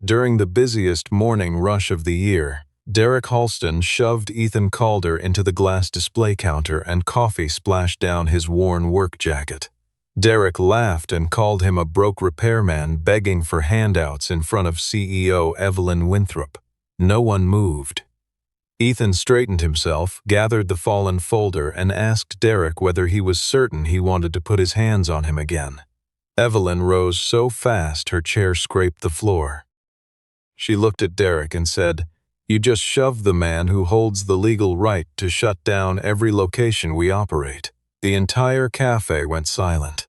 During the busiest morning rush of the year, Derek Halston shoved Ethan Calder into the glass display counter and coffee splashed down his worn work jacket. Derek laughed and called him a broke repairman begging for handouts in front of CEO Evelyn Winthrop. No one moved. Ethan straightened himself, gathered the fallen folder, and asked Derek whether he was certain he wanted to put his hands on him again. Evelyn rose so fast her chair scraped the floor. She looked at Derek and said, "You just shoved the man who holds the legal right to shut down every location we operate." The entire cafe went silent.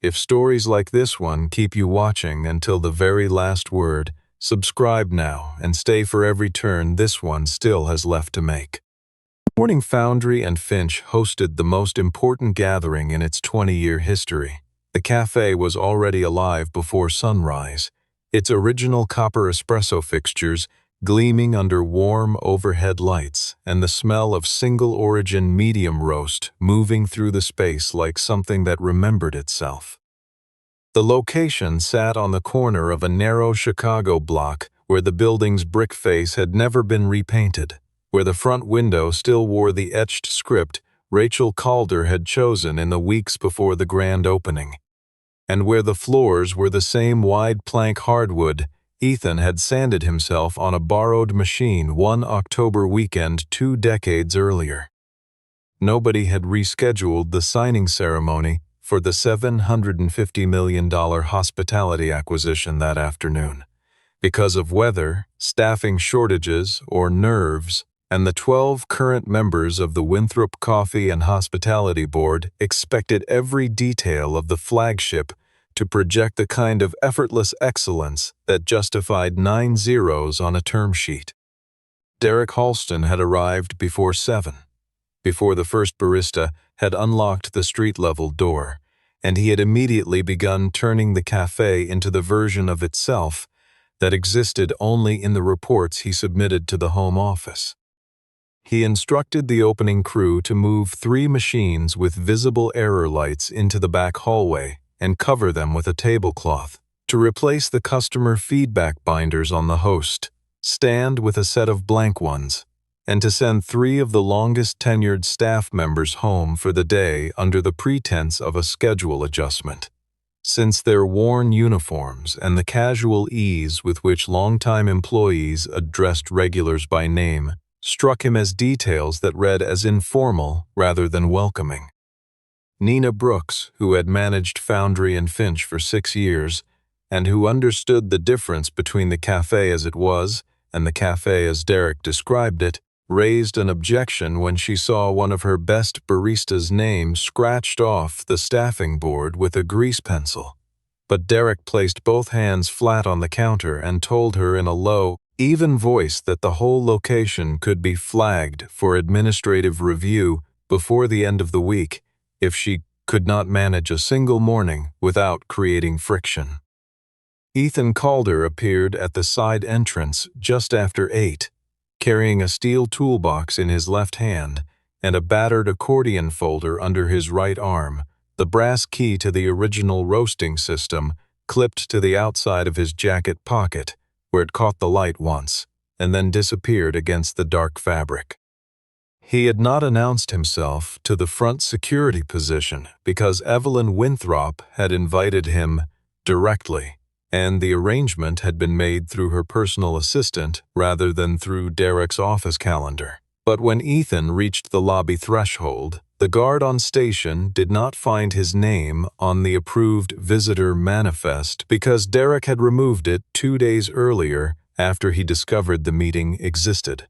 If stories like this one keep you watching until the very last word, subscribe now and stay for every turn this one still has left to make. Morning Foundry and Finch hosted the most important gathering in its 20-year history. The cafe was already alive before sunrise, its original copper espresso fixtures gleaming under warm overhead lights and the smell of single-origin medium roast moving through the space like something that remembered itself. The location sat on the corner of a narrow Chicago block where the building's brick face had never been repainted, where the front window still wore the etched script Rachel Calder had chosen in the weeks before the grand opening, and where the floors were the same wide plank hardwood Ethan had sanded himself on a borrowed machine one October weekend 2 decades earlier. Nobody had rescheduled the signing ceremony for the $750 million hospitality acquisition that afternoon, because of weather, staffing shortages, or nerves, and the 12 current members of the Winthrop Coffee and Hospitality Board expected every detail of the flagship to project the kind of effortless excellence that justified 9 zeros on a term sheet. Derek Halston had arrived before 7, before the first barista had unlocked the street-level door, and he had immediately begun turning the cafe into the version of itself that existed only in the reports he submitted to the home office. He instructed the opening crew to move 3 machines with visible error lights into the back hallway and cover them with a tablecloth, to replace the customer feedback binders on the host, stand with a set of blank ones, and to send 3 of the longest tenured staff members home for the day under the pretense of a schedule adjustment. Since their worn uniforms and the casual ease with which longtime employees addressed regulars by name struck him as details that read as informal rather than welcoming. Nina Brooks, who had managed Foundry and Finch for 6 years, and who understood the difference between the cafe as it was and the cafe as Derek described it, raised an objection when she saw one of her best baristas' name scratched off the staffing board with a grease pencil. But Derek placed both hands flat on the counter and told her in a low, even voice that the whole location could be flagged for administrative review before the end of the week if she could not manage a single morning without creating friction. Ethan Calder appeared at the side entrance just after 8, carrying a steel toolbox in his left hand and a battered accordion folder under his right arm, the brass key to the original roasting system clipped to the outside of his jacket pocket, where it caught the light once and then disappeared against the dark fabric. He had not announced himself to the front security position because Evelyn Winthrop had invited him directly, and the arrangement had been made through her personal assistant rather than through Derek's office calendar. But when Ethan reached the lobby threshold, the guard on station did not find his name on the approved visitor manifest because Derek had removed it 2 days earlier after he discovered the meeting existed.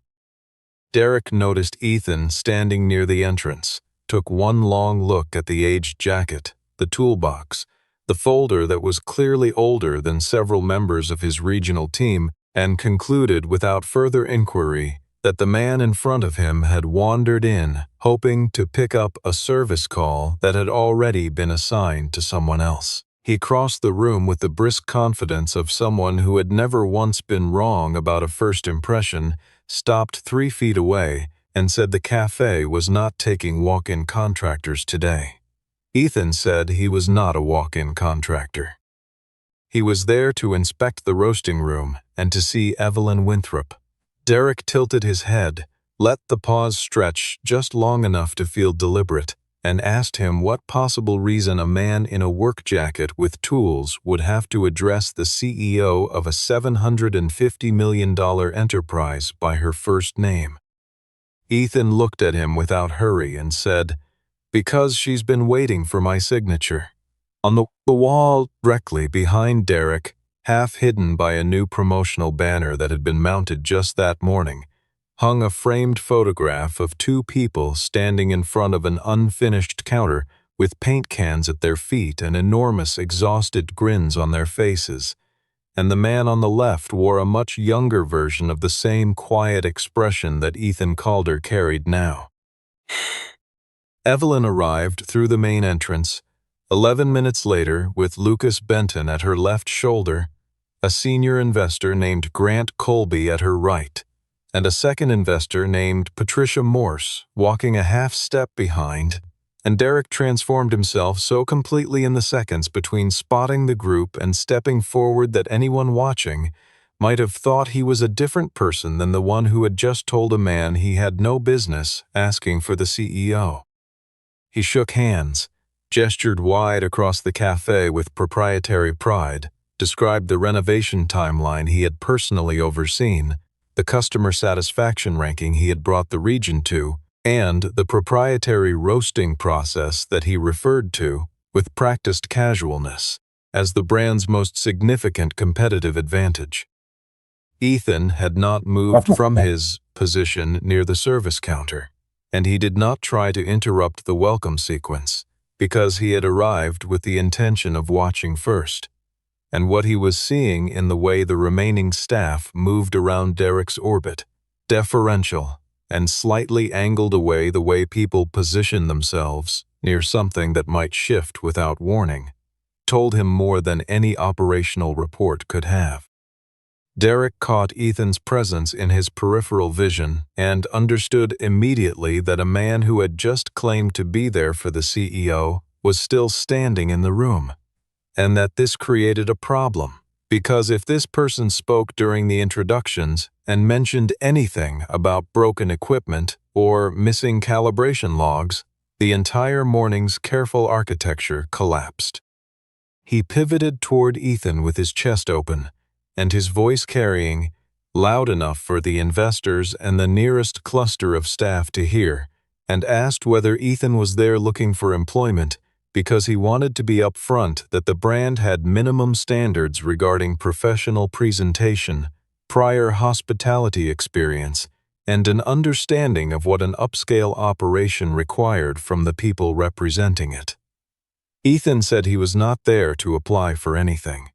Derek noticed Ethan standing near the entrance, took one long look at the aged jacket, the toolbox, the folder that was clearly older than several members of his regional team, and concluded without further inquiry that the man in front of him had wandered in, hoping to pick up a service call that had already been assigned to someone else. He crossed the room with the brisk confidence of someone who had never once been wrong about a first impression, stopped 3 feet away, and said the cafe was not taking walk-in contractors today. Ethan said he was not a walk-in contractor. He was there to inspect the roasting room and to see Evelyn Winthrop. Derek tilted his head, let the pause stretch just long enough to feel deliberate, and asked him what possible reason a man in a work jacket with tools would have to address the CEO of a $750 million enterprise by her first name. Ethan looked at him without hurry and said, "Because she's been waiting for my signature." On the wall directly behind Derek, half hidden by a new promotional banner that had been mounted just that morning, hung a framed photograph of two people standing in front of an unfinished counter with paint cans at their feet and enormous exhausted grins on their faces, and the man on the left wore a much younger version of the same quiet expression that Ethan Calder carried now. Evelyn arrived through the main entrance, 11 minutes later, with Lucas Benton at her left shoulder, a senior investor named Grant Colby at her right, and a second investor named Patricia Morse walking a half step behind, and Derek transformed himself so completely in the seconds between spotting the group and stepping forward that anyone watching might have thought he was a different person than the one who had just told a man he had no business asking for the CEO. He shook hands, gestured wide across the cafe with proprietary pride, described the renovation timeline he had personally overseen, the customer satisfaction ranking he had brought the region to, and the proprietary roasting process that he referred to, with practiced casualness, as the brand's most significant competitive advantage. Ethan had not moved from his position near the service counter, and he did not try to interrupt the welcome sequence, because he had arrived with the intention of watching first, and what he was seeing in the way the remaining staff moved around Derek's orbit, deferential and slightly angled away the way people position themselves near something that might shift without warning, told him more than any operational report could have. Derek caught Ethan's presence in his peripheral vision and understood immediately that a man who had just claimed to be there for the CEO was still standing in the room, and that this created a problem, because if this person spoke during the introductions and mentioned anything about broken equipment or missing calibration logs, the entire morning's careful architecture collapsed. He pivoted toward Ethan with his chest open, and his voice carrying, loud enough for the investors and the nearest cluster of staff to hear, and asked whether Ethan was there looking for employment because he wanted to be upfront that the brand had minimum standards regarding professional presentation, prior hospitality experience, and an understanding of what an upscale operation required from the people representing it. Ethan said he was not there to apply for anything.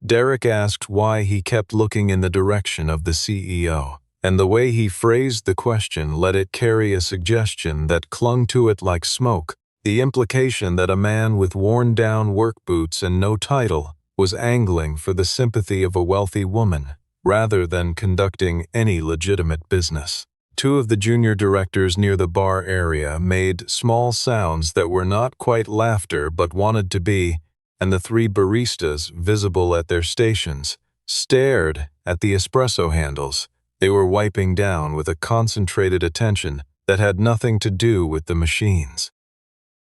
Derek asked why he kept looking in the direction of the CEO, and the way he phrased the question let it carry a suggestion that clung to it like smoke, the implication that a man with worn-down work boots and no title was angling for the sympathy of a wealthy woman, rather than conducting any legitimate business. Two of the junior directors near the bar area made small sounds that were not quite laughter but wanted to be, and the three baristas, visible at their stations, stared at the espresso handles they were wiping down with a concentrated attention that had nothing to do with the machines.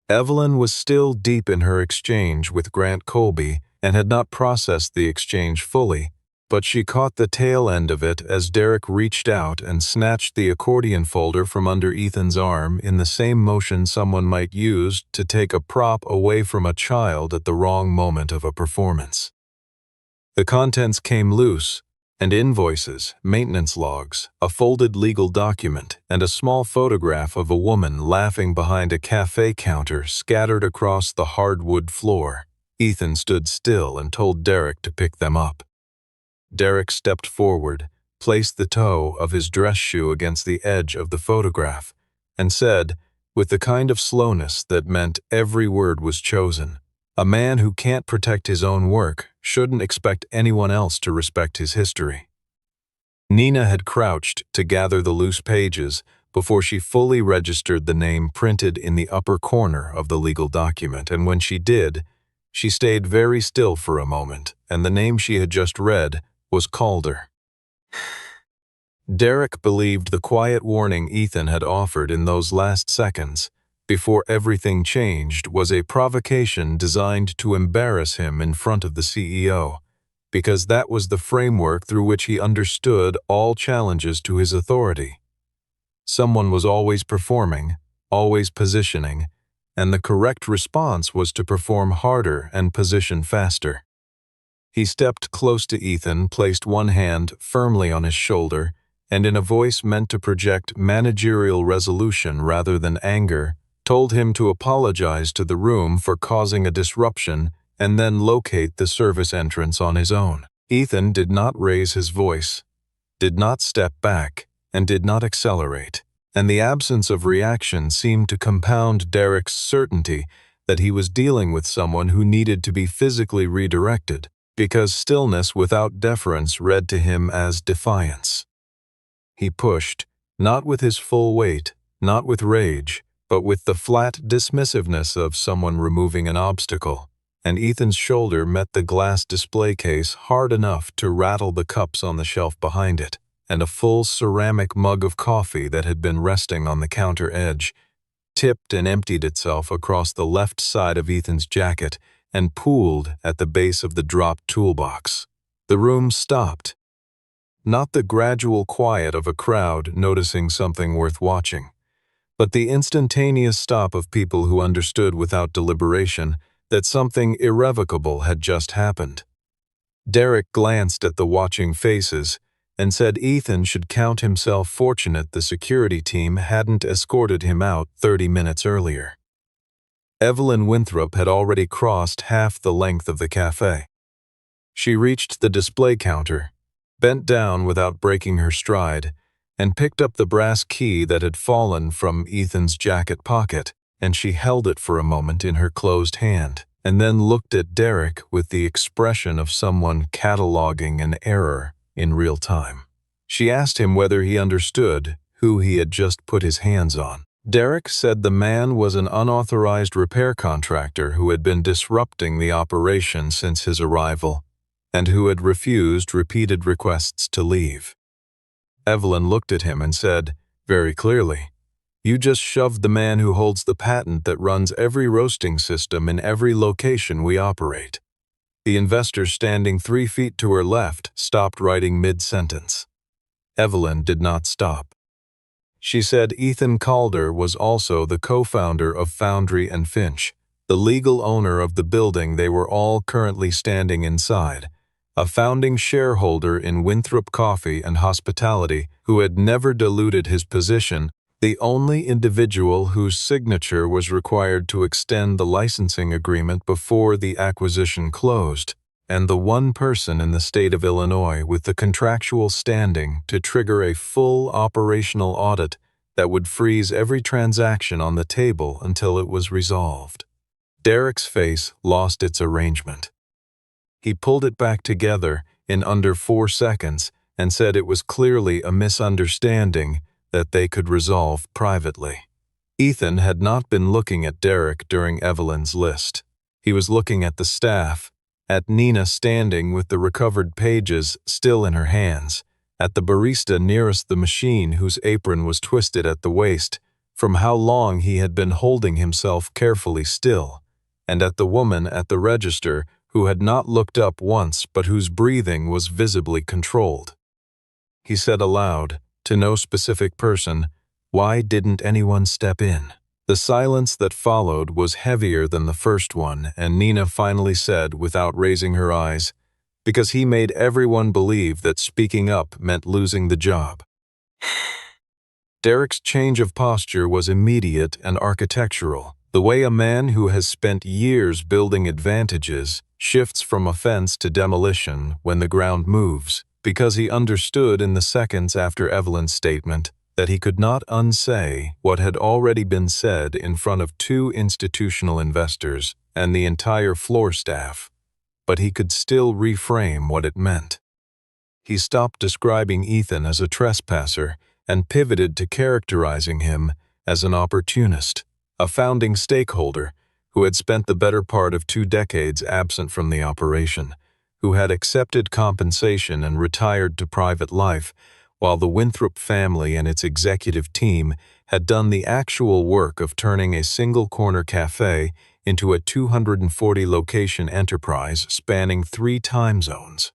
Evelyn was still deep in her exchange with Grant Colby and had not processed the exchange fully, but she caught the tail end of it as Derek reached out and snatched the accordion folder from under Ethan's arm in the same motion someone might use to take a prop away from a child at the wrong moment of a performance. The contents came loose, and invoices, maintenance logs, a folded legal document, and a small photograph of a woman laughing behind a cafe counter scattered across the hardwood floor. Ethan stood still and told Derek to pick them up. Derek stepped forward, placed the toe of his dress shoe against the edge of the photograph, and said, with the kind of slowness that meant every word was chosen, "A man who can't protect his own work shouldn't expect anyone else to respect his history." Nina had crouched to gather the loose pages before she fully registered the name printed in the upper corner of the legal document, and when she did, She stayed very still for a moment, and the name she had just read was Calder. Derek believed the quiet warning Ethan had offered in those last seconds, before everything changed, was a provocation designed to embarrass him in front of the CEO, because that was the framework through which he understood all challenges to his authority. Someone was always performing, always positioning, and the correct response was to perform harder and position faster. He stepped close to Ethan, placed one hand firmly on his shoulder, and in a voice meant to project managerial resolution rather than anger, told him to apologize to the room for causing a disruption and then locate the service entrance on his own. Ethan did not raise his voice, did not step back, and did not accelerate, and the absence of reaction seemed to compound Derek's certainty that he was dealing with someone who needed to be physically redirected, because stillness without deference read to him as defiance. He pushed, not with his full weight, not with rage, but with the flat dismissiveness of someone removing an obstacle, and Ethan's shoulder met the glass display case hard enough to rattle the cups on the shelf behind it, and a full ceramic mug of coffee that had been resting on the counter edge tipped and emptied itself across the left side of Ethan's jacket and pooled at the base of the dropped toolbox. The room stopped. Not the gradual quiet of a crowd noticing something worth watching, but the instantaneous stop of people who understood without deliberation that something irrevocable had just happened. Derek glanced at the watching faces and said Ethan should count himself fortunate the security team hadn't escorted him out 30 minutes earlier. Evelyn Winthrop had already crossed half the length of the cafe. She reached the display counter, bent down without breaking her stride, and picked up the brass key that had fallen from Ethan's jacket pocket, and she held it for a moment in her closed hand, and then looked at Derek with the expression of someone cataloging an error in real time. She asked him whether he understood who he had just put his hands on. Derek said the man was an unauthorized repair contractor who had been disrupting the operation since his arrival, and who had refused repeated requests to leave. Evelyn looked at him and said, very clearly, "You just shoved the man who holds the patent that runs every roasting system in every location we operate." The investor standing 3 feet to her left stopped writing mid-sentence. Evelyn did not stop. She said Ethan Calder was also the co-founder of Foundry and Finch, the legal owner of the building they were all currently standing inside, a founding shareholder in Winthrop Coffee and Hospitality who had never diluted his position, the only individual whose signature was required to extend the licensing agreement before the acquisition closed, and the one person in the state of Illinois with the contractual standing to trigger a full operational audit that would freeze every transaction on the table until it was resolved. Derek's face lost its arrangement. He pulled it back together in under 4 seconds and said it was clearly a misunderstanding that they could resolve privately. Ethan had not been looking at Derek during Evelyn's list. He was looking at the staff, at Nina standing with the recovered pages still in her hands, at the barista nearest the machine whose apron was twisted at the waist from how long he had been holding himself carefully still, and at the woman at the register who had not looked up once but whose breathing was visibly controlled. He said aloud, to no specific person, "Why didn't anyone step in?" The silence that followed was heavier than the first one, and Nina finally said, without raising her eyes, "Because he made everyone believe that speaking up meant losing the job." Derek's change of posture was immediate and architectural, the way a man who has spent years building advantages shifts from offense to demolition when the ground moves, because he understood in the seconds after Evelyn's statement that he could not unsay what had already been said in front of 2 institutional investors and the entire floor staff, but he could still reframe what it meant. He stopped describing Ethan as a trespasser and pivoted to characterizing him as an opportunist, a founding stakeholder who had spent the better part of 2 decades absent from the operation, who had accepted compensation and retired to private life, while the Winthrop family and its executive team had done the actual work of turning a single-corner cafe into a 240-location enterprise spanning 3 time zones.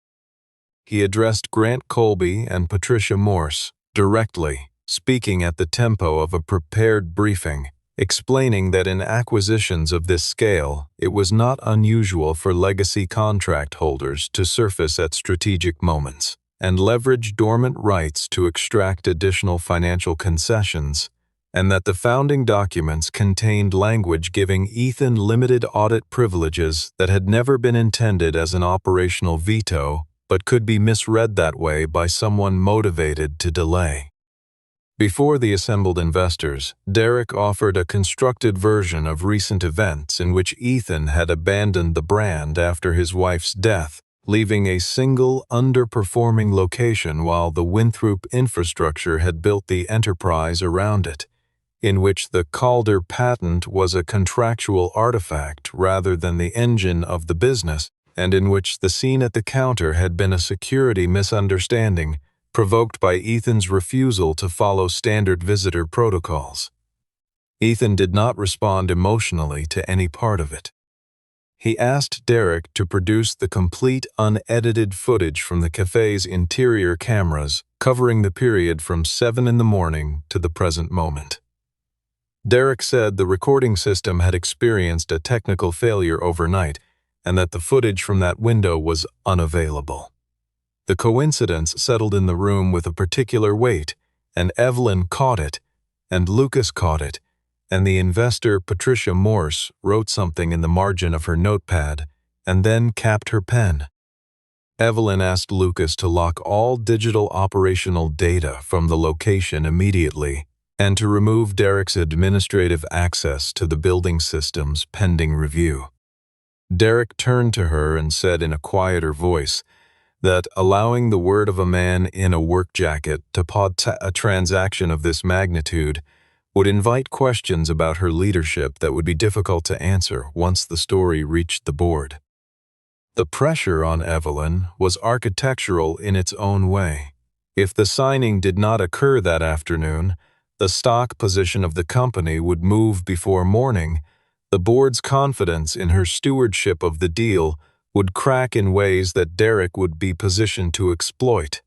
He addressed Grant Colby and Patricia Morse directly, speaking at the tempo of a prepared briefing, explaining that in acquisitions of this scale, it was not unusual for legacy contract holders to surface at strategic moments and leverage dormant rights to extract additional financial concessions, and that the founding documents contained language giving Ethan limited audit privileges that had never been intended as an operational veto, but could be misread that way by someone motivated to delay. Before the assembled investors, Derek offered a constructed version of recent events in which Ethan had abandoned the brand after his wife's death, leaving a single underperforming location while the Winthrop infrastructure had built the enterprise around it, in which the Calder patent was a contractual artifact rather than the engine of the business, and in which the scene at the counter had been a security misunderstanding provoked by Ethan's refusal to follow standard visitor protocols. Ethan did not respond emotionally to any part of it. He asked Derek to produce the complete unedited footage from the cafe's interior cameras, covering the period from 7 in the morning to the present moment. Derek said the recording system had experienced a technical failure overnight and that the footage from that window was unavailable. The coincidence settled in the room with a particular weight, and Evelyn caught it, and Lucas caught it, and the investor Patricia Morse wrote something in the margin of her notepad and then capped her pen. Evelyn asked Lucas to lock all digital operational data from the location immediately and to remove Derek's administrative access to the building systems pending review. Derek turned to her and said in a quieter voice that allowing the word of a man in a work jacket to pod a transaction of this magnitude would invite questions about her leadership that would be difficult to answer once the story reached the board. The pressure on Evelyn was architectural in its own way. If the signing did not occur that afternoon, the stock position of the company would move before morning. The board's confidence in her stewardship of the deal would crack in ways that Derek would be positioned to exploit,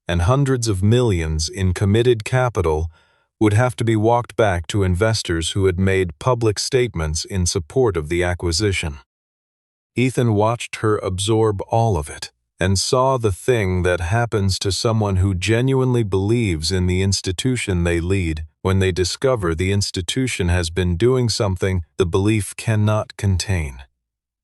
and hundreds of millions in committed capital would have to be walked back to investors who had made public statements in support of the acquisition. Ethan watched her absorb all of it and saw the thing that happens to someone who genuinely believes in the institution they lead when they discover the institution has been doing something the belief cannot contain.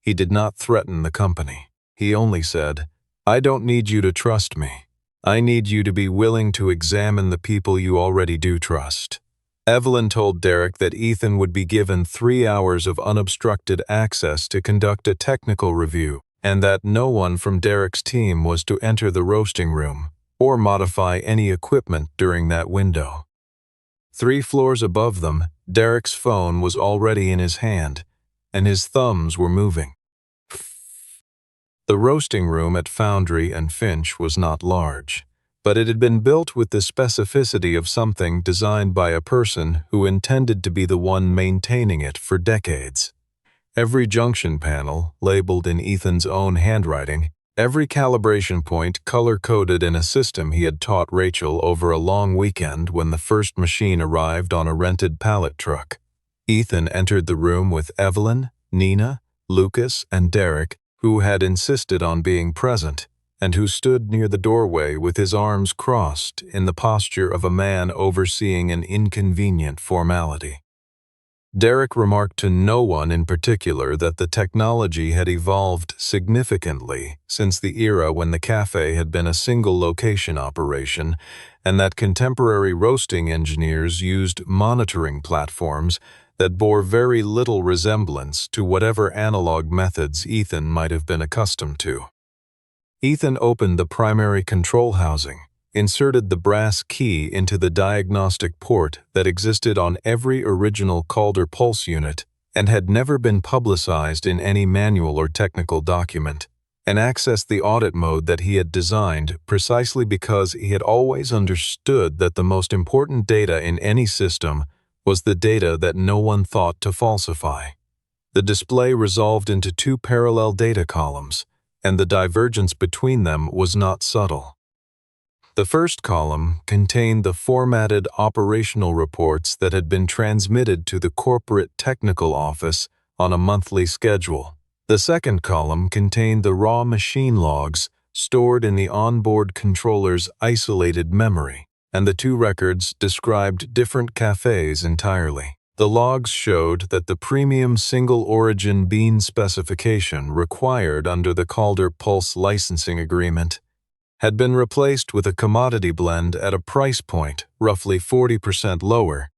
He did not threaten the company. He only said, "I don't need you to trust me. I need you to be willing to examine the people you already do trust." Evelyn told Derek that Ethan would be given 3 hours of unobstructed access to conduct a technical review, and that no one from Derek's team was to enter the roasting room or modify any equipment during that window. 3 floors above them, Derek's phone was already in his hand, and his thumbs were moving. The roasting room at Foundry and Finch was not large, but it had been built with the specificity of something designed by a person who intended to be the one maintaining it for decades. Every junction panel, labeled in Ethan's own handwriting, every calibration point color-coded in a system he had taught Rachel over a long weekend when the first machine arrived on a rented pallet truck. Ethan entered the room with Evelyn, Nina, Lucas, and Derek, who had insisted on being present, and who stood near the doorway with his arms crossed in the posture of a man overseeing an inconvenient formality. Derek remarked to no one in particular that the technology had evolved significantly since the era when the cafe had been a single-location operation, and that contemporary roasting engineers used monitoring platforms that bore very little resemblance to whatever analog methods Ethan might have been accustomed to. Ethan opened the primary control housing, inserted the brass key into the diagnostic port that existed on every original Calder pulse unit, and had never been publicized in any manual or technical document, and accessed the audit mode that he had designed precisely because he had always understood that the most important data in any system was the data that no one thought to falsify. The display resolved into two parallel data columns, and the divergence between them was not subtle. The first column contained the formatted operational reports that had been transmitted to the corporate technical office on a monthly schedule. The second column contained the raw machine logs stored in the onboard controller's isolated memory, and the two records described different cafes entirely. The logs showed that the premium single-origin bean specification required under the Calder Pulse licensing agreement had been replaced with a commodity blend at a price point roughly 40% lower,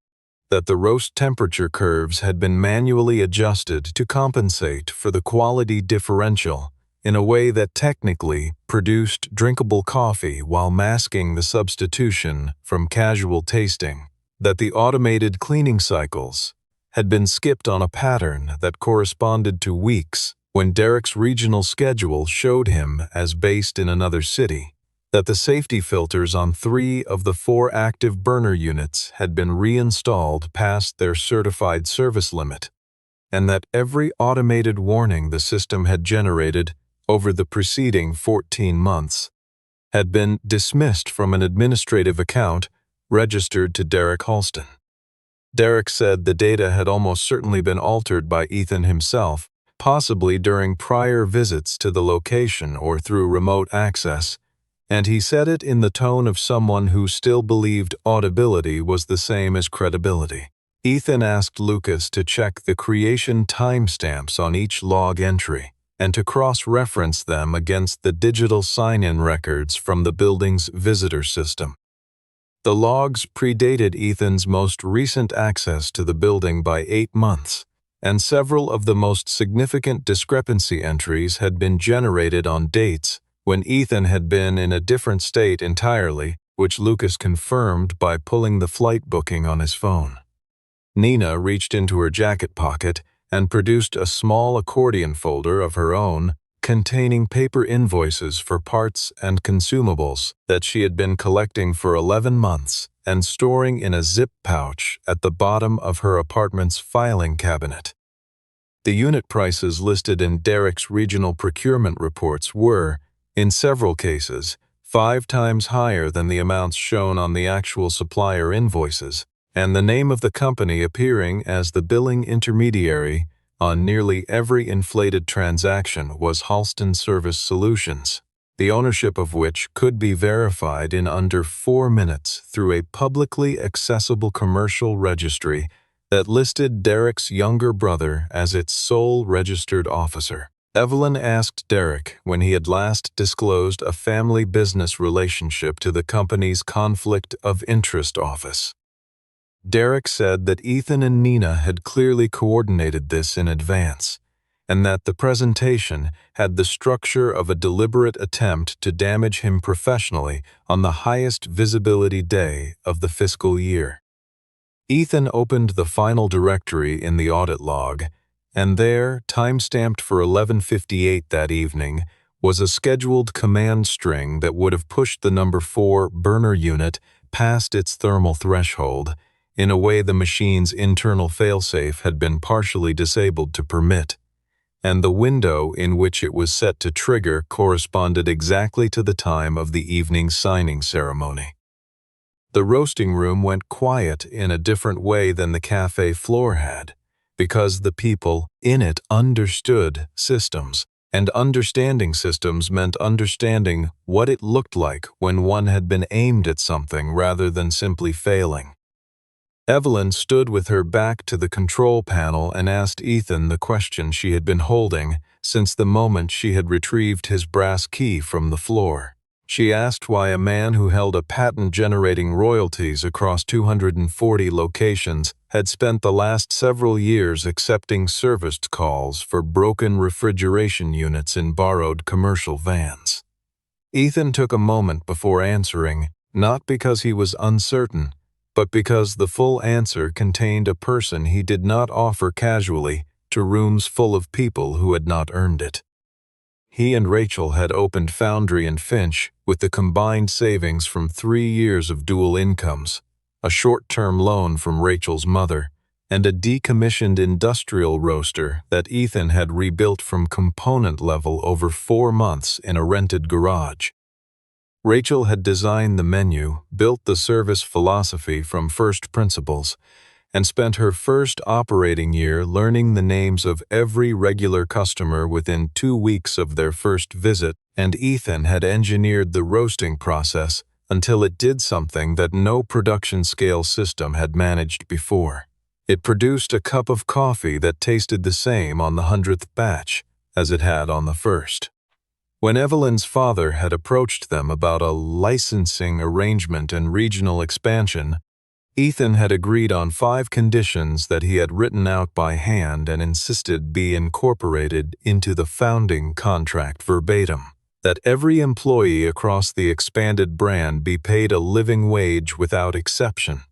that the roast temperature curves had been manually adjusted to compensate for the quality differential in a way that technically produced drinkable coffee while masking the substitution from casual tasting, that the automated cleaning cycles had been skipped on a pattern that corresponded to weeks when Derek's regional schedule showed him as based in another city, that the safety filters on 3 of the 4 active burner units had been reinstalled past their certified service limit, and that every automated warning the system had generated over the preceding 14 months had been dismissed from an administrative account registered to Derek Halston. Derek said the data had almost certainly been altered by Ethan himself, possibly during prior visits to the location or through remote access, and he said it in the tone of someone who still believed audibility was the same as credibility. Ethan asked Lucas to check the creation timestamps on each log entry and to cross-reference them against the digital sign-in records from the building's visitor system. The logs predated Ethan's most recent access to the building by 8 months, and several of the most significant discrepancy entries had been generated on dates when Ethan had been in a different state entirely, which Lucas confirmed by pulling the flight booking on his phone. Nina reached into her jacket pocket and produced a small accordion folder of her own containing paper invoices for parts and consumables that she had been collecting for 11 months and storing in a zip pouch at the bottom of her apartment's filing cabinet. The unit prices listed in Derek's regional procurement reports were, in several cases, 5 times higher than the amounts shown on the actual supplier invoices, and the name of the company appearing as the billing intermediary on nearly every inflated transaction was Halston Service Solutions, the ownership of which could be verified in under 4 minutes through a publicly accessible commercial registry that listed Derek's younger brother as its sole registered officer. Evelyn asked Derek when he had last disclosed a family business relationship to the company's Conflict of Interest office. Derek said that Ethan and Nina had clearly coordinated this in advance, and that the presentation had the structure of a deliberate attempt to damage him professionally on the highest visibility day of the fiscal year. Ethan opened the final directory in the audit log, and there, time-stamped for 11:58 that evening, was a scheduled command string that would have pushed the number 4 burner unit past its thermal threshold in a way the machine's internal failsafe had been partially disabled to permit, and the window in which it was set to trigger corresponded exactly to the time of the evening's signing ceremony. The roasting room went quiet in a different way than the cafe floor had, because the people in it understood systems, and understanding systems meant understanding what it looked like when one had been aimed at something rather than simply failing. Evelyn stood with her back to the control panel and asked Ethan the question she had been holding since the moment she had retrieved his brass key from the floor. She asked why a man who held a patent generating royalties across 240 locations had spent the last several years accepting serviced calls for broken refrigeration units in borrowed commercial vans. Ethan took a moment before answering, not because he was uncertain, but because the full answer contained a person he did not offer casually to rooms full of people who had not earned it. He and Rachel had opened Foundry and Finch with the combined savings from 3 years of dual incomes, a short-term loan from Rachel's mother, and a decommissioned industrial roaster that Ethan had rebuilt from component level over 4 months in a rented garage. Rachel had designed the menu, built the service philosophy from first principles, and spent her first operating year learning the names of every regular customer within 2 weeks of their first visit, and Ethan had engineered the roasting process until it did something that no production-scale system had managed before. It produced a cup of coffee that tasted the same on the 100th batch as it had on the first. When Evelyn's father had approached them about a licensing arrangement and regional expansion, Ethan had agreed on 5 conditions that he had written out by hand and insisted be incorporated into the founding contract verbatim. That every employee across the expanded brand be paid a living wage without exception.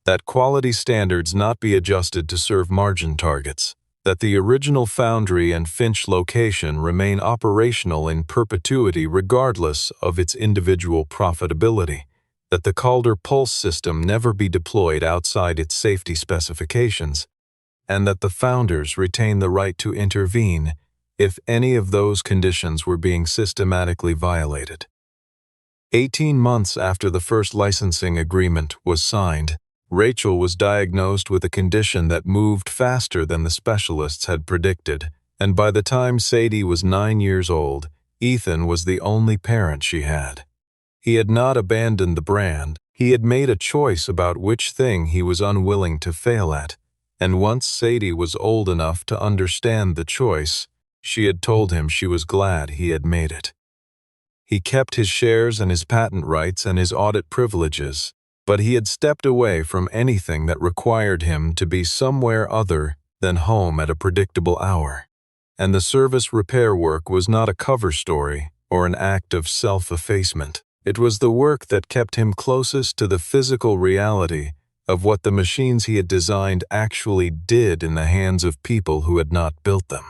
That quality standards not be adjusted to serve margin targets. That the original Foundry and Finch location remain operational in perpetuity regardless of its individual profitability. That the Calder Pulse system never be deployed outside its safety specifications, and that the founders retain the right to intervene if any of those conditions were being systematically violated. 18 months after the first licensing agreement was signed, Rachel was diagnosed with a condition that moved faster than the specialists had predicted, and by the time Sadie was 9 years old, Ethan was the only parent she had. He had not abandoned the brand. He had made a choice about which thing he was unwilling to fail at, and once Sadie was old enough to understand the choice, she had told him she was glad he had made it. He kept his shares and his patent rights and his audit privileges, but he had stepped away from anything that required him to be somewhere other than home at a predictable hour. And the service repair work was not a cover story or an act of self-effacement. It was the work that kept him closest to the physical reality of what the machines he had designed actually did in the hands of people who had not built them.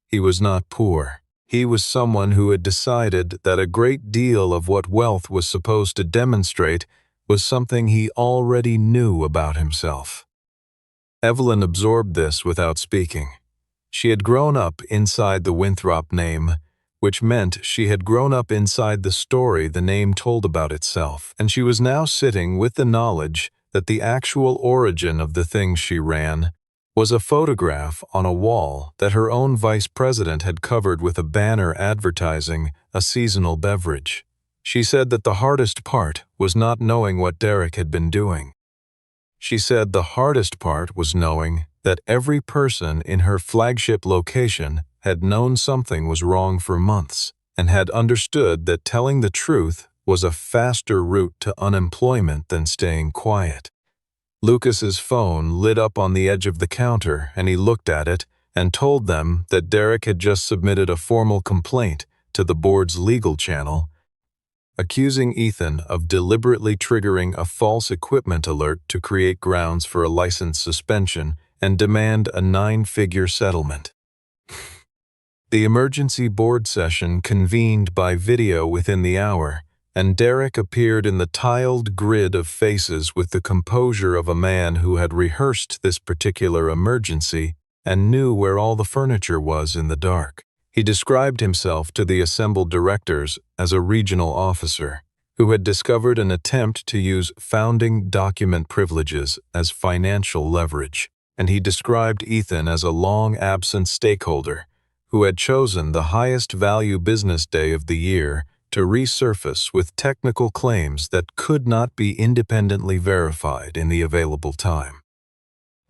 He was not poor. He was someone who had decided that a great deal of what wealth was supposed to demonstrate was something he already knew about himself. Evelyn absorbed this without speaking. She had grown up inside the Winthrop name, which meant she had grown up inside the story the name told about itself, and she was now sitting with the knowledge that the actual origin of the things she ran was a photograph on a wall that her own vice president had covered with a banner advertising a seasonal beverage. She said that the hardest part was not knowing what Derek had been doing. She said the hardest part was knowing that every person in her flagship location had known something was wrong for months and had understood that telling the truth was a faster route to unemployment than staying quiet. Lucas's phone lit up on the edge of the counter, and he looked at it and told them that Derek had just submitted a formal complaint to the board's legal channel, accusing Ethan of deliberately triggering a false equipment alert to create grounds for a license suspension and demand a 9-figure settlement. The emergency board session convened by video within the hour, and Derek appeared in the tiled grid of faces with the composure of a man who had rehearsed this particular emergency and knew where all the furniture was in the dark. He described himself to the assembled directors as a regional officer who had discovered an attempt to use founding document privileges as financial leverage, and he described Ethan as a long-absent stakeholder who had chosen the highest value business day of the year to resurface with technical claims that could not be independently verified in the available time.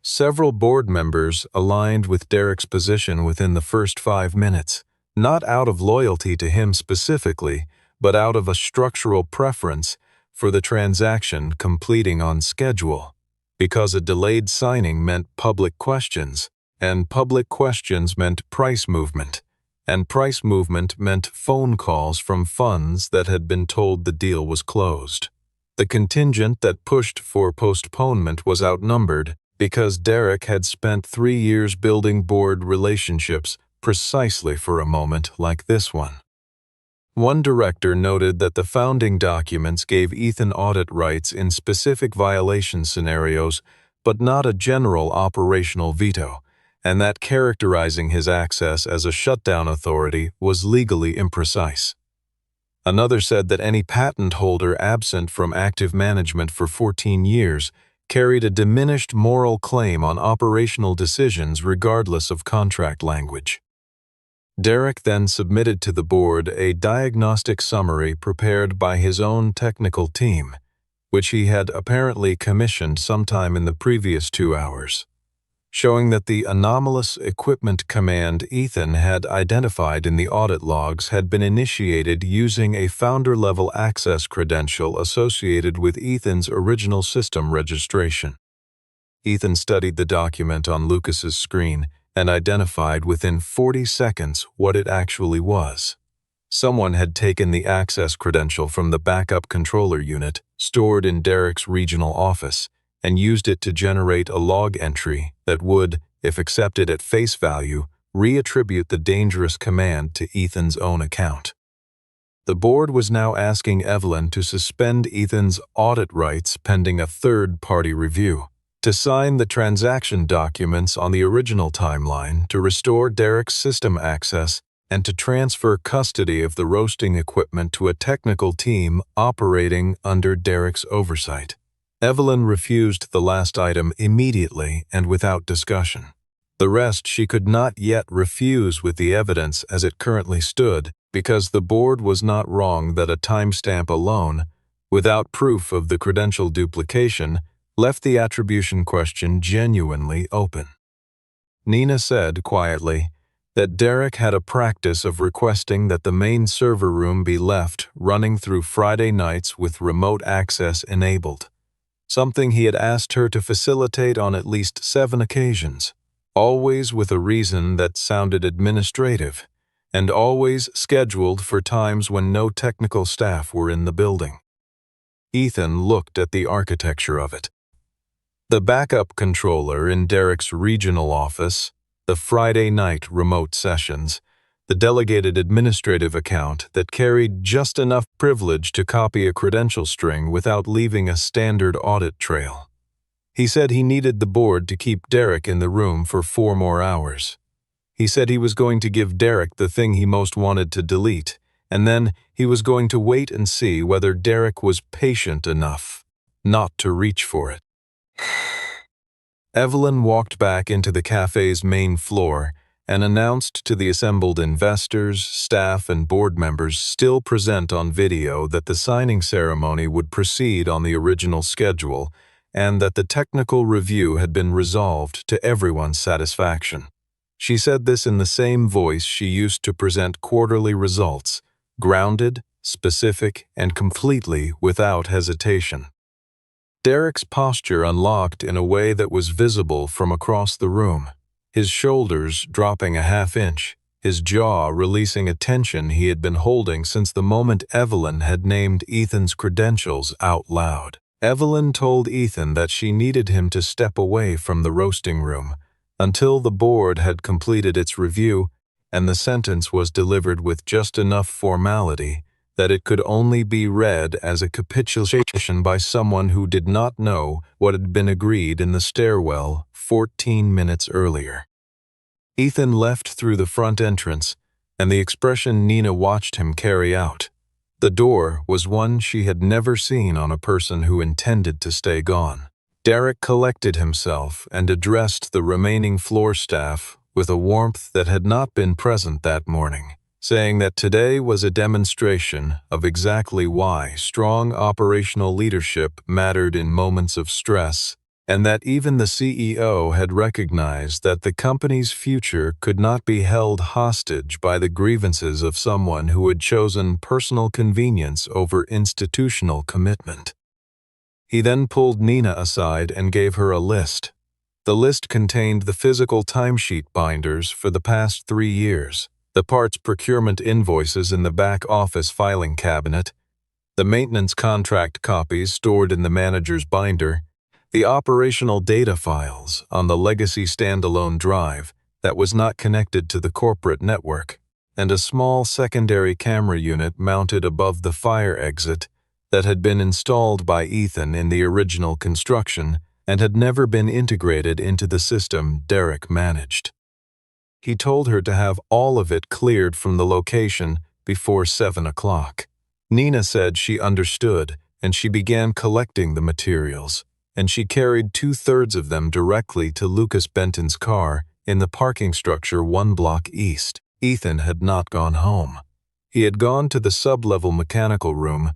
Several board members aligned with Derek's position within the first 5 minutes, not out of loyalty to him specifically, but out of a structural preference for the transaction completing on schedule, because a delayed signing meant public questions, and public questions meant price movement, and price movement meant phone calls from funds that had been told the deal was closed. The contingent that pushed for postponement was outnumbered, because Derek had spent 3 years building board relationships precisely for a moment like this one. One director noted that the founding documents gave Ethan audit rights in specific violation scenarios, but not a general operational veto, and that characterizing his access as a shutdown authority was legally imprecise. Another said that any patent holder absent from active management for 14 years carried a diminished moral claim on operational decisions regardless of contract language. Derek then submitted to the board a diagnostic summary prepared by his own technical team, which he had apparently commissioned sometime in the previous 2 hours, showing that the anomalous equipment command Ethan had identified in the audit logs had been initiated using a founder-level access credential associated with Ethan's original system registration. Ethan studied the document on Lucas's screen and identified within 40 seconds what it actually was. Someone had taken the access credential from the backup controller unit stored in Derek's regional office and used it to generate a log entry that would, if accepted at face value, reattribute the dangerous command to Ethan's own account. The board was now asking Evelyn to suspend Ethan's audit rights pending a third-party review, to sign the transaction documents on the original timeline, to restore Derek's system access, and to transfer custody of the roasting equipment to a technical team operating under Derek's oversight. Evelyn refused the last item immediately and without discussion. The rest she could not yet refuse with the evidence as it currently stood, because the board was not wrong that a timestamp alone, without proof of the credential duplication, left the attribution question genuinely open. Nina said quietly that Derek had a practice of requesting that the main server room be left running through Friday nights with remote access enabled, something he had asked her to facilitate on at least 7 occasions, always with a reason that sounded administrative, and always scheduled for times when no technical staff were in the building. Ethan looked at the architecture of it. The backup controller in Derek's regional office, the Friday night remote sessions, the delegated administrative account that carried just enough privilege to copy a credential string without leaving a standard audit trail. He said he needed the board to keep Derek in the room for 4 more hours. He said he was going to give Derek the thing he most wanted to delete, and then he was going to wait and see whether Derek was patient enough not to reach for it. Evelyn walked back into the cafe's main floor and announced to the assembled investors, staff, and board members still present on video that the signing ceremony would proceed on the original schedule and that the technical review had been resolved to everyone's satisfaction. She said this in the same voice she used to present quarterly results, grounded, specific, and completely without hesitation. Derek's posture unlocked in a way that was visible from across the room, his shoulders dropping a half-inch, his jaw releasing a tension he had been holding since the moment Evelyn had named Ethan's credentials out loud. Evelyn told Ethan that she needed him to step away from the roasting room until the board had completed its review and the sentence was delivered with just enough formality that it could only be read as a capitulation by someone who did not know what had been agreed in the stairwell 14 minutes earlier. Ethan left through the front entrance, and the expression Nina watched him carry out. The door was one she had never seen on a person who intended to stay gone. Derek collected himself and addressed the remaining floor staff with a warmth that had not been present that morning, saying that today was a demonstration of exactly why strong operational leadership mattered in moments of stress, and that even the CEO had recognized that the company's future could not be held hostage by the grievances of someone who had chosen personal convenience over institutional commitment. He then pulled Nina aside and gave her a list. The list contained the physical timesheet binders for the past 3 years, the parts procurement invoices in the back office filing cabinet, the maintenance contract copies stored in the manager's binder, the operational data files on the legacy standalone drive that was not connected to the corporate network, and a small secondary camera unit mounted above the fire exit that had been installed by Ethan in the original construction and had never been integrated into the system Derek managed. He told her to have all of it cleared from the location before 7 o'clock. Nina said she understood, and she began collecting the materials, and she carried 2/3 of them directly to Lucas Benton's car in the parking structure 1 block east. Ethan had not gone home. He had gone to the sub-level mechanical room,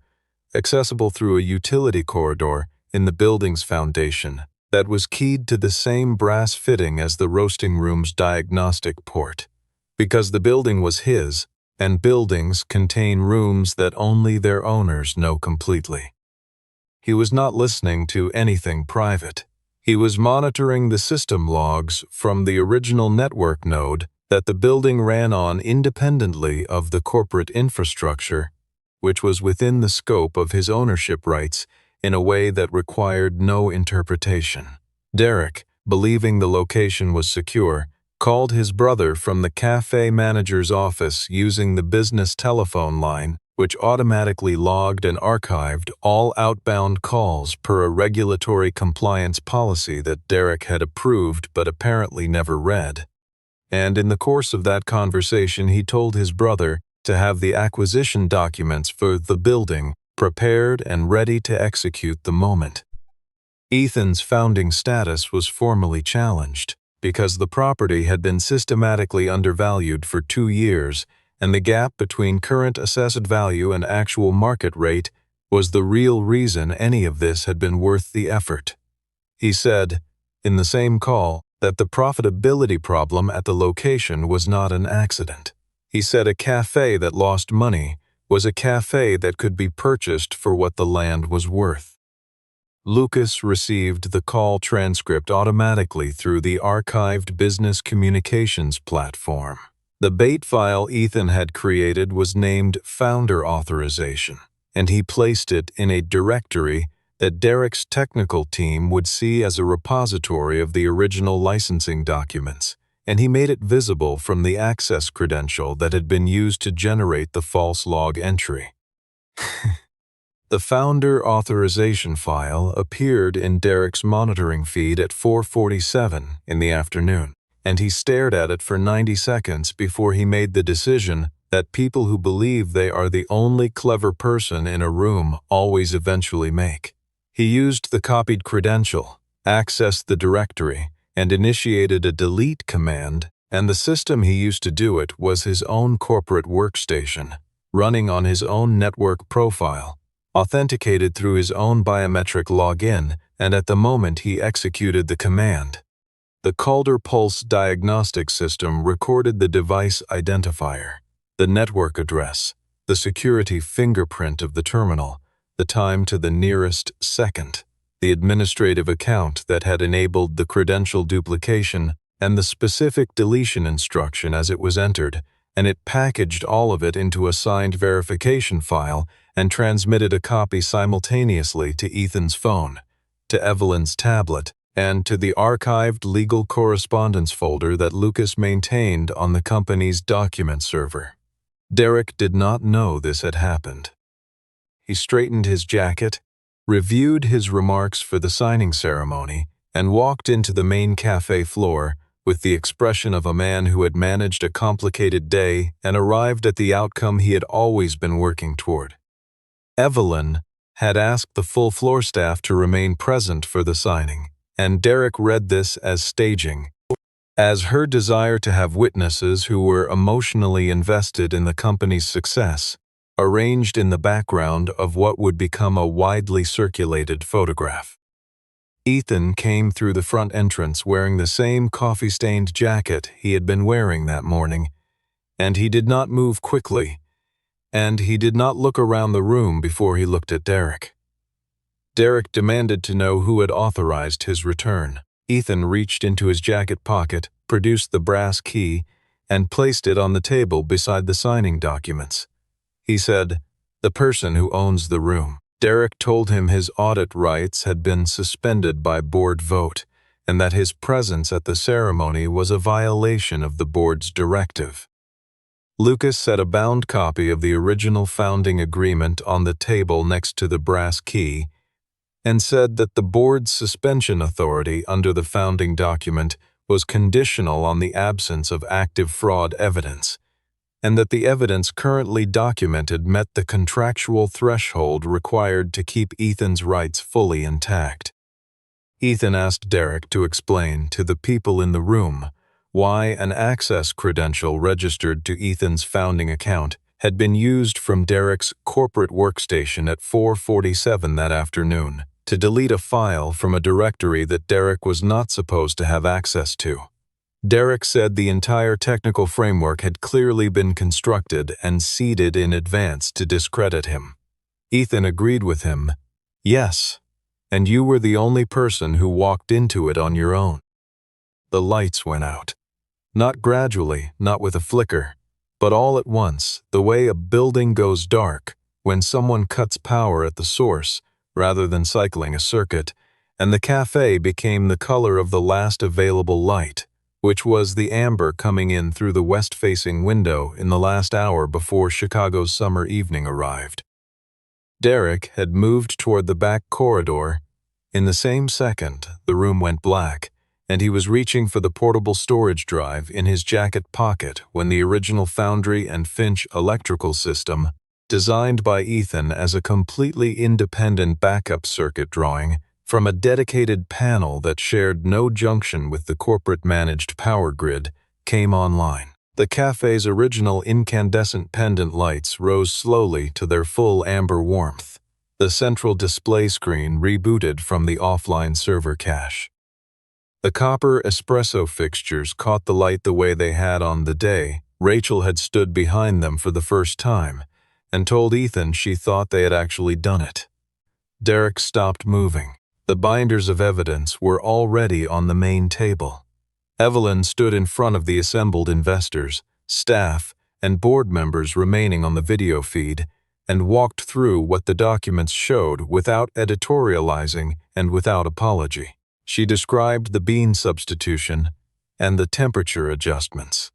accessible through a utility corridor in the building's foundation that was keyed to the same brass fitting as the roasting room's diagnostic port, because the building was his, and buildings contain rooms that only their owners know completely. He was not listening to anything private. He was monitoring the system logs from the original network node that the building ran on independently of the corporate infrastructure, which was within the scope of his ownership rights in a way that required no interpretation. Derek, believing the location was secure, called his brother from the cafe manager's office using the business telephone line, which automatically logged and archived all outbound calls per a regulatory compliance policy that Derek had approved but apparently never read. And in the course of that conversation, he told his brother to have the acquisition documents for the building prepared and ready to execute the moment. Ethan's founding status was formally challenged because the property had been systematically undervalued for 2 years, and the gap between current assessed value and actual market rate was the real reason any of this had been worth the effort. He said, in the same call, that the profitability problem at the location was not an accident. He said a cafe that lost money was a cafe that could be purchased for what the land was worth. Lucas received the call transcript automatically through the archived business communications platform. The bait file Ethan had created was named Founder Authorization, and he placed it in a directory that Derek's technical team would see as a repository of the original licensing documents, and he made it visible from the access credential that had been used to generate the false log entry. The Founder Authorization file appeared in Derek's monitoring feed at 4:47 in the afternoon, and he stared at it for 90 seconds before he made the decision that people who believe they are the only clever person in a room always eventually make. He used the copied credential, accessed the directory, and initiated a delete command, and the system he used to do it was his own corporate workstation, running on his own network profile, authenticated through his own biometric login, and at the moment he executed the command, the Calder Pulse diagnostic system recorded the device identifier, the network address, the security fingerprint of the terminal, the time to the nearest second, the administrative account that had enabled the credential duplication, and the specific deletion instruction as it was entered, and it packaged all of it into a signed verification file and transmitted a copy simultaneously to Ethan's phone, to Evelyn's tablet, and to the archived legal correspondence folder that Lucas maintained on the company's document server. Derek did not know this had happened. He straightened his jacket, reviewed his remarks for the signing ceremony, and walked into the main cafe floor with the expression of a man who had managed a complicated day and arrived at the outcome he had always been working toward. Evelyn had asked the full floor staff to remain present for the signing, and Derek read this as staging, as her desire to have witnesses who were emotionally invested in the company's success, arranged in the background of what would become a widely circulated photograph. Ethan came through the front entrance wearing the same coffee-stained jacket he had been wearing that morning, and he did not move quickly, and he did not look around the room before he looked at Derek. Derek demanded to know who had authorized his return. Ethan reached into his jacket pocket, produced the brass key, and placed it on the table beside the signing documents. He said, "The person who owns the room." Derek told him his audit rights had been suspended by board vote, and that his presence at the ceremony was a violation of the board's directive. Lucas set a bound copy of the original founding agreement on the table next to the brass key and said that the board's suspension authority under the founding document was conditional on the absence of active fraud evidence, and that the evidence currently documented met the contractual threshold required to keep Ethan's rights fully intact. Ethan asked Derek to explain to the people in the room why an access credential registered to Ethan's founding account had been used from Derek's corporate workstation at 4:47 that afternoon to delete a file from a directory that Derek was not supposed to have access to. Derek said the entire technical framework had clearly been constructed and seeded in advance to discredit him. Ethan agreed with him. Yes, and you were the only person who walked into it on your own. The lights went out. Not gradually, not with a flicker, but all at once, the way a building goes dark when someone cuts power at the source rather than cycling a circuit, and the cafe became the color of the last available light, which was the amber coming in through the west-facing window in the last hour before Chicago's summer evening arrived. Derek had moved toward the back corridor. In the same second, the room went black, and he was reaching for the portable storage drive in his jacket pocket when the original Foundry and Finch electrical system, designed by Ethan as a completely independent backup circuit drawing from a dedicated panel that shared no junction with the corporate-managed power grid, came online. The cafe's original incandescent pendant lights rose slowly to their full amber warmth. The central display screen rebooted from the offline server cache. The copper espresso fixtures caught the light the way they had on the day Rachel had stood behind them for the first time and told Ethan she thought they had actually done it. Derek stopped moving. The binders of evidence were already on the main table. Evelyn stood in front of the assembled investors, staff, and board members remaining on the video feed and walked through what the documents showed without editorializing and without apology. She described the bean substitution and the temperature adjustments.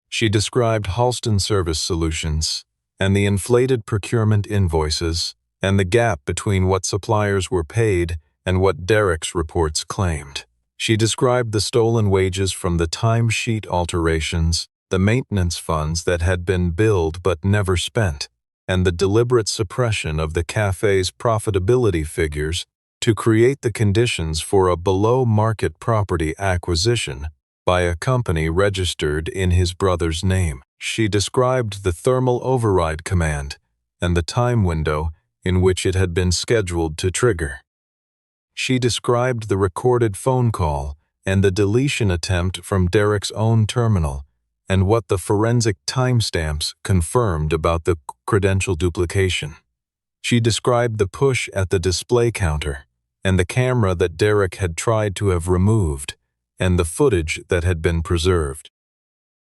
She described Halston Service Solutions and the inflated procurement invoices and the gap between what suppliers were paid and what Derek's reports claimed. She described the stolen wages from the timesheet alterations, the maintenance funds that had been billed but never spent, and the deliberate suppression of the cafe's profitability figures to create the conditions for a below-market property acquisition by a company registered in his brother's name. She described the thermal override command and the time window in which it had been scheduled to trigger. She described the recorded phone call and the deletion attempt from Derek's own terminal and what the forensic timestamps confirmed about the credential duplication. She described the push at the display counter and the camera that Derek had tried to have removed and the footage that had been preserved.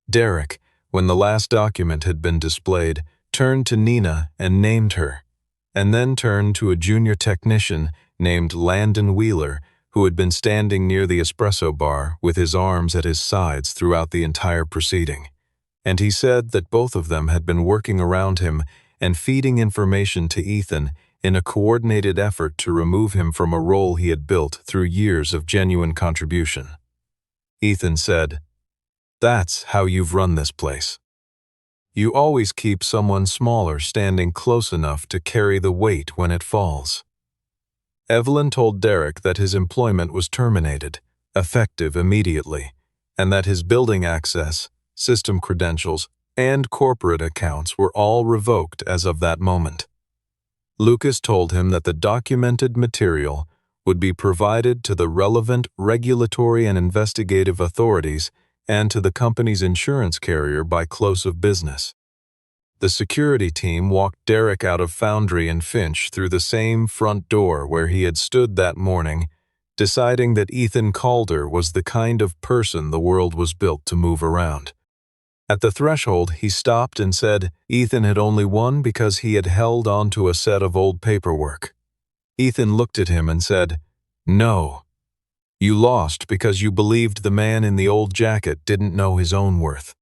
Derek, when the last document had been displayed, turned to Nina and named her, and then turned to a junior technician named Landon Wheeler, who had been standing near the espresso bar with his arms at his sides throughout the entire proceeding. And he said that both of them had been working around him and feeding information to Ethan in a coordinated effort to remove him from a role he had built through years of genuine contribution. Ethan said, "That's how you've run this place. You always keep someone smaller standing close enough to carry the weight when it falls." Evelyn told Derek that his employment was terminated, effective immediately, and that his building access, system credentials, and corporate accounts were all revoked as of that moment. Lucas told him that the documented material would be provided to the relevant regulatory and investigative authorities and to the company's insurance carrier by close of business. The security team walked Derek out of Foundry and Finch through the same front door where he had stood that morning, deciding that Ethan Calder was the kind of person the world was built to move around. At the threshold, he stopped and said Ethan had only won because he had held onto a set of old paperwork. Ethan looked at him and said, "No. You lost because you believed the man in the old jacket didn't know his own worth."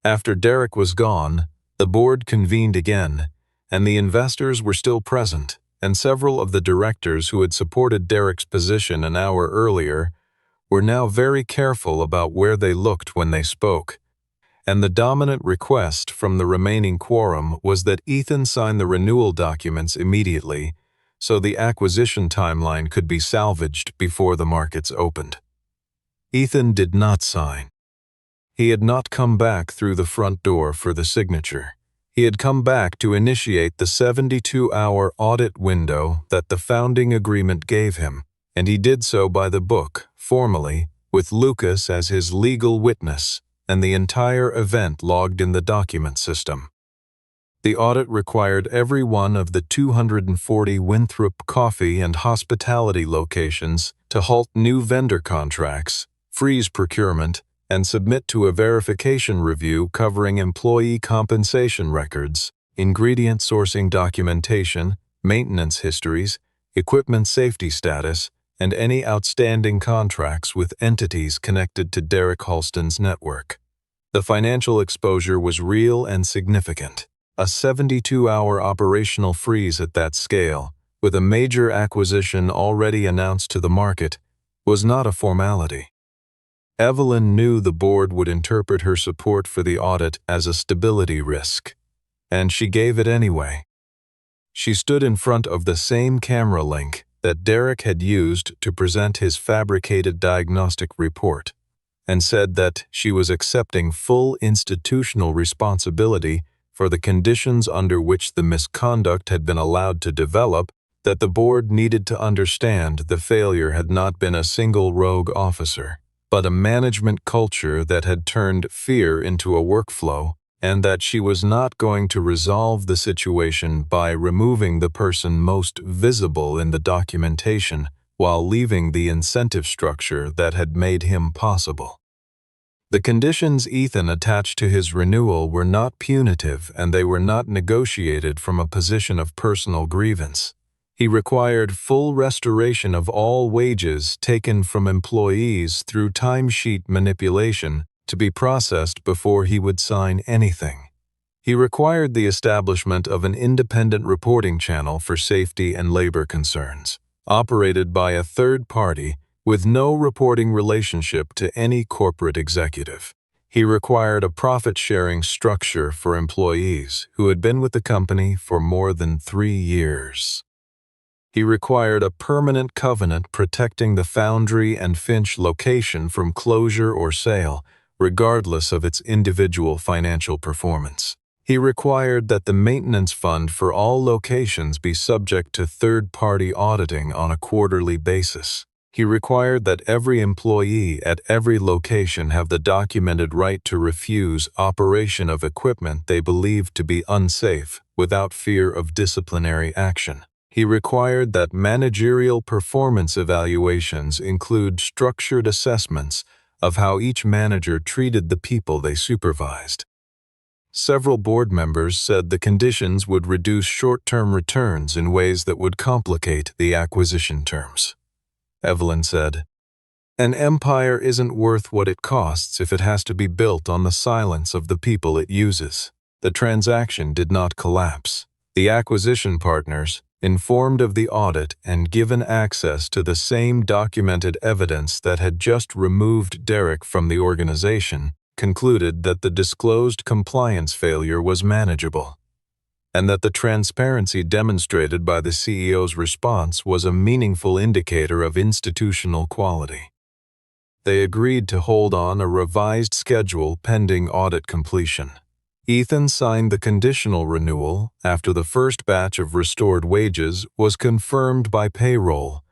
After Derek was gone, the board convened again, and the investors were still present, and several of the directors who had supported Derek's position an hour earlier were now very careful about where they looked when they spoke. And the dominant request from the remaining quorum was that Ethan sign the renewal documents immediately so the acquisition timeline could be salvaged before the markets opened. Ethan did not sign. He had not come back through the front door for the signature. He had come back to initiate the 72-hour audit window that the founding agreement gave him, and he did so by the book, formally, with Lucas as his legal witness, and the entire event logged in the document system. The audit required every one of the 240 Winthrop coffee and hospitality locations to halt new vendor contracts, freeze procurement, and submit to a verification review covering employee compensation records, ingredient sourcing documentation, maintenance histories, equipment safety status, and any outstanding contracts with entities connected to Derek Halston's network. The financial exposure was real and significant. A 72-hour operational freeze at that scale, with a major acquisition already announced to the market, was not a formality. Evelyn knew the board would interpret her support for the audit as a stability risk, and she gave it anyway. She stood in front of the same camera link that Derek had used to present his fabricated diagnostic report, and said that she was accepting full institutional responsibility for the conditions under which the misconduct had been allowed to develop, that the board needed to understand the failure had not been a single rogue officer, but a management culture that had turned fear into a workflow, and that she was not going to resolve the situation by removing the person most visible in the documentation while leaving the incentive structure that had made him possible. The conditions Ethan attached to his renewal were not punitive, and they were not negotiated from a position of personal grievance. He required full restoration of all wages taken from employees through timesheet manipulation to be processed before he would sign anything. He required the establishment of an independent reporting channel for safety and labor concerns, operated by a third party with no reporting relationship to any corporate executive. He required a profit-sharing structure for employees who had been with the company for more than 3 years. He required a permanent covenant protecting the Foundry and Finch location from closure or sale, regardless of its individual financial performance. He required that the maintenance fund for all locations be subject to third-party auditing on a quarterly basis. He required that every employee at every location have the documented right to refuse operation of equipment they believed to be unsafe without fear of disciplinary action. He required that managerial performance evaluations include structured assessments of how each manager treated the people they supervised. Several board members said the conditions would reduce short-term returns in ways that would complicate the acquisition terms. Evelyn said, "An empire isn't worth what it costs if it has to be built on the silence of the people it uses." The transaction did not collapse. The acquisition partners, informed of the audit and given access to the same documented evidence that had just removed Derek from the organization, concluded that the disclosed compliance failure was manageable, and that the transparency demonstrated by the CEO's response was a meaningful indicator of institutional quality. They agreed to hold on a revised schedule pending audit completion. Ethan signed the conditional renewal after the first batch of restored wages was confirmed by payroll,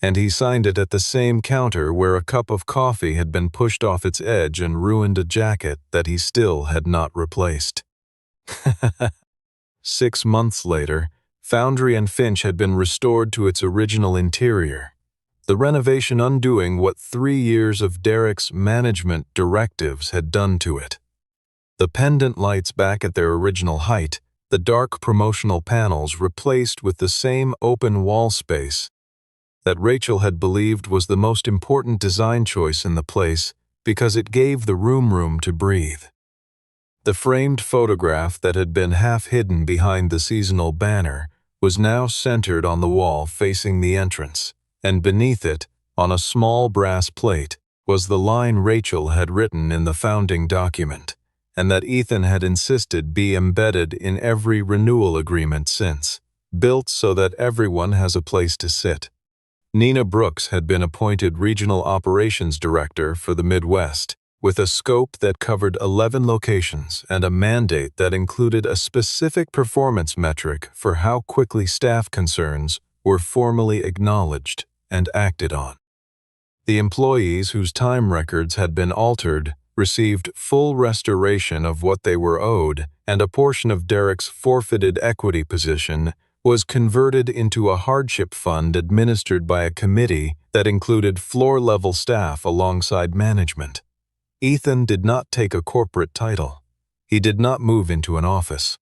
and he signed it at the same counter where a cup of coffee had been pushed off its edge and ruined a jacket that he still had not replaced. 6 months later, Foundry and Finch had been restored to its original interior. the renovation undoing what 3 years of Derek's management directives had done to it. The pendant lights back at their original height, the dark promotional panels replaced with the same open wall space that Rachel had believed was the most important design choice in the place because it gave the room to breathe. The framed photograph that had been half hidden behind the seasonal banner was now centered on the wall facing the entrance, and beneath it, on a small brass plate, was the line Rachel had written in the founding document, and that Ethan had insisted be embedded in every renewal agreement since, built so that everyone has a place to sit. Nina Brooks had been appointed Regional Operations Director for the Midwest, with a scope that covered 11 locations and a mandate that included a specific performance metric for how quickly staff concerns were formally acknowledged and acted on. The employees whose time records had been altered received full restoration of what they were owed, and a portion of Derek's forfeited equity position was converted into a hardship fund administered by a committee that included floor-level staff alongside management. Ethan did not take a corporate title. He did not move into an office.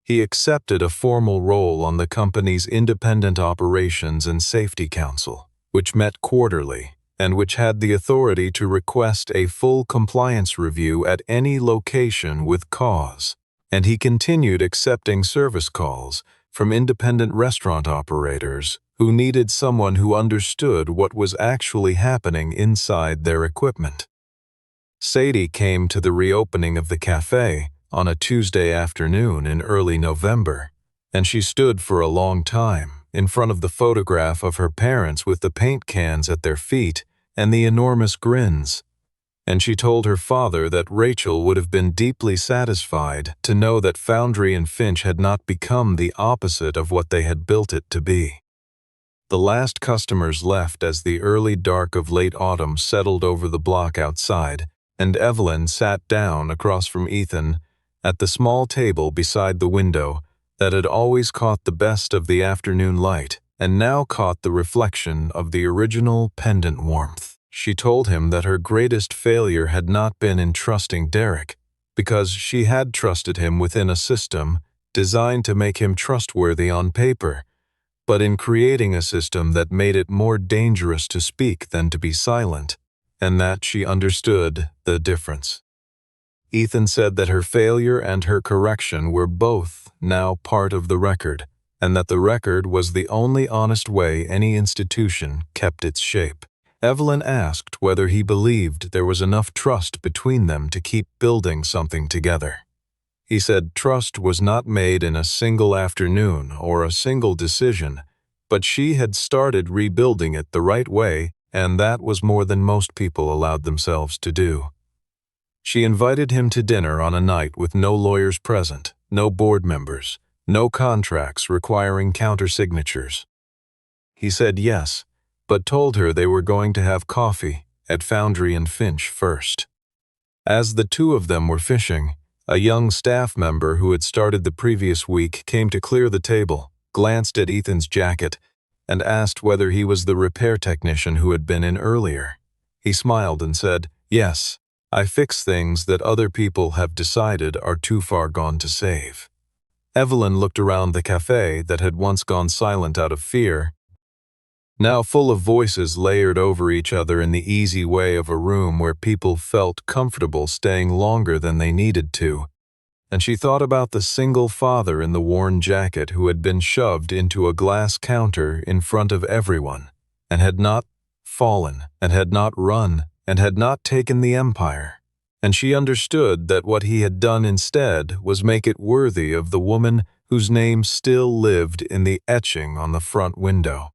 He accepted a formal role on the company's Independent Operations and Safety Council, which met quarterly and which had the authority to request a full compliance review at any location with cause, and he continued accepting service calls from independent restaurant operators who needed someone who understood what was actually happening inside their equipment. Sadie came to the reopening of the cafe on a Tuesday afternoon in early November, and she stood for a long time in front of the photograph of her parents with the paint cans at their feet and the enormous grins. And she told her father that Rachel would have been deeply satisfied to know that Foundry and Finch had not become the opposite of what they had built it to be. The last customers left as the early dark of late autumn settled over the block outside, and Evelyn sat down across from Ethan at the small table beside the window that had always caught the best of the afternoon light and now caught the reflection of the original pendant warmth. She told him that her greatest failure had not been in trusting Derek, because she had trusted him within a system designed to make him trustworthy on paper, but in creating a system that made it more dangerous to speak than to be silent, and that she understood the difference. Ethan said that her failure and her correction were both now part of the record, and that the record was the only honest way any institution kept its shape. Evelyn asked whether he believed there was enough trust between them to keep building something together. He said trust was not made in a single afternoon or a single decision, but she had started rebuilding it the right way, and that was more than most people allowed themselves to do. She invited him to dinner on a night with no lawyers present, no board members, no contracts requiring countersignatures. He said yes, but told her they were going to have coffee at Foundry and Finch first. As the two of them were fishing, a young staff member who had started the previous week came to clear the table, glanced at Ethan's jacket, and asked whether he was the repair technician who had been in earlier. He smiled and said, "Yes, I fix things that other people have decided are too far gone to save." Evelyn looked around the cafe that had once gone silent out of fear, now full of voices layered over each other in the easy way of a room where people felt comfortable staying longer than they needed to, and she thought about the single father in the worn jacket who had been shoved into a glass counter in front of everyone, and had not fallen, and had not run, and had not taken the empire. And she understood that what he had done instead was make it worthy of the woman whose name still lived in the etching on the front window.